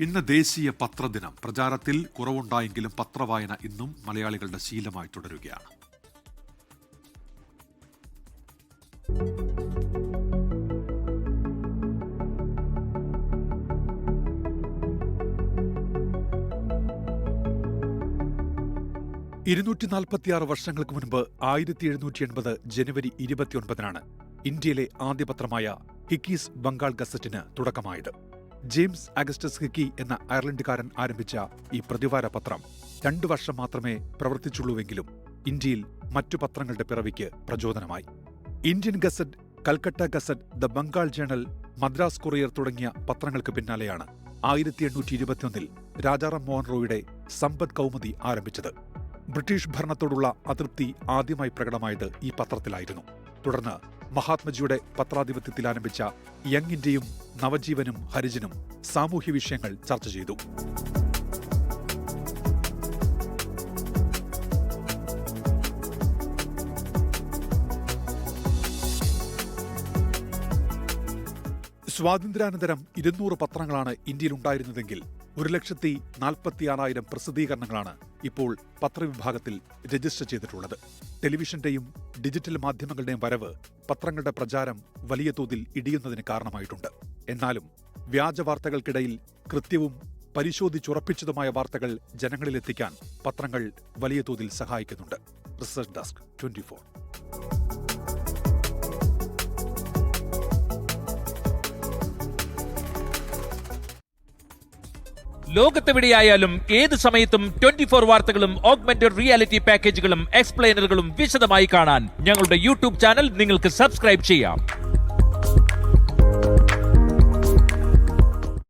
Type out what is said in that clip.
ഇന്ന് ദേശീയ പത്രദിനം. പ്രചാരത്തിൽ കുറവുണ്ടായെങ്കിലും പത്രവായന ഇന്നും മലയാളികളുടെ ശീലമായി തുടരുകയാണ്. വർഷങ്ങൾക്ക് മുൻപ് 1780 ജനുവരി 29-നാണ് ഇന്ത്യയിലെ ആദ്യ പത്രമായ ഹിക്കീസ് ബംഗാൾ ഗസറ്റിന് തുടക്കമായത്. ജെയിംസ് അഗസ്റ്റസ് ഹിക്കി എന്ന അയർലൻഡുകാരൻ ആരംഭിച്ച ഈ പ്രതിവാര പത്രം 2 വർഷം മാത്രമേ പ്രവർത്തിച്ചുള്ളൂവെങ്കിലും ഇന്ത്യയിൽ മറ്റു പത്രങ്ങളുടെ പിറവിക്ക് പ്രചോദനമായി. Indian gazette, Calcutta gazette, the Bengal journal, Madras courier തുടങ്ങിയ പത്രങ്ങൾക്ക് പിന്നാലെയാണ് 1821-ൽ രാജാറാം മോഹൻ റോയിയുടെ സമ്പദ് കൗമുദി ആരംഭിച്ചത്. ബ്രിട്ടീഷ് ഭരണത്തോടുള്ള അതൃപ്തി ആദ്യമായി പ്രകടമായത് ഈ പത്രത്തിലായിരുന്നു. തുടർന്ന് മഹാത്മജിയുടെ പത്രാധിപത്യത്തിൽ ആരംഭിച്ച യങ് ഇന്ത്യയും നവജീവനും ഹരിജനും സാമൂഹ്യ വിഷയങ്ങൾ ചർച്ച ചെയ്തു. സ്വാതന്ത്ര്യാനന്തരം 200 പത്രങ്ങളാണ് ഇന്ത്യയിലുണ്ടായിരുന്നതെങ്കിൽ 1,46,000 പ്രസിദ്ധീകരണങ്ങളാണ് ഇപ്പോൾ പത്രവിഭാഗത്തിൽ രജിസ്റ്റർ ചെയ്തിട്ടുള്ളത്. ടെലിവിഷന്റെയും ഡിജിറ്റൽ മാധ്യമങ്ങളുടെയും വരവ് പത്രങ്ങളുടെ പ്രചാരം വലിയ തോതിൽ ഇടിയുന്നതിന് കാരണമായിട്ടുണ്ട്. എന്നാലും വ്യാജ വാർത്തകൾക്കിടയിൽ കൃത്യവും പരിശോധിച്ചുറപ്പിച്ചതുമായ വാർത്തകൾ ജനങ്ങളിലെത്തിക്കാൻ പത്രങ്ങൾ വലിയ തോതിൽ സഹായിക്കുന്നുണ്ട്. Research desk 24. ലോകത്തെവിടെയായാലും ഏത് സമയത്തും 24 വാർത്തകളും ഓഗ്മെന്റഡ് റിയാലിറ്റി പാക്കേജുകളും എക്സ്പ്ലെയിനറുകളും വിശദമായി കാണാൻ ഞങ്ങളുടെ യൂട്യൂബ് ചാനൽ നിങ്ങൾക്ക് സബ്സ്ക്രൈബ് ചെയ്യാം.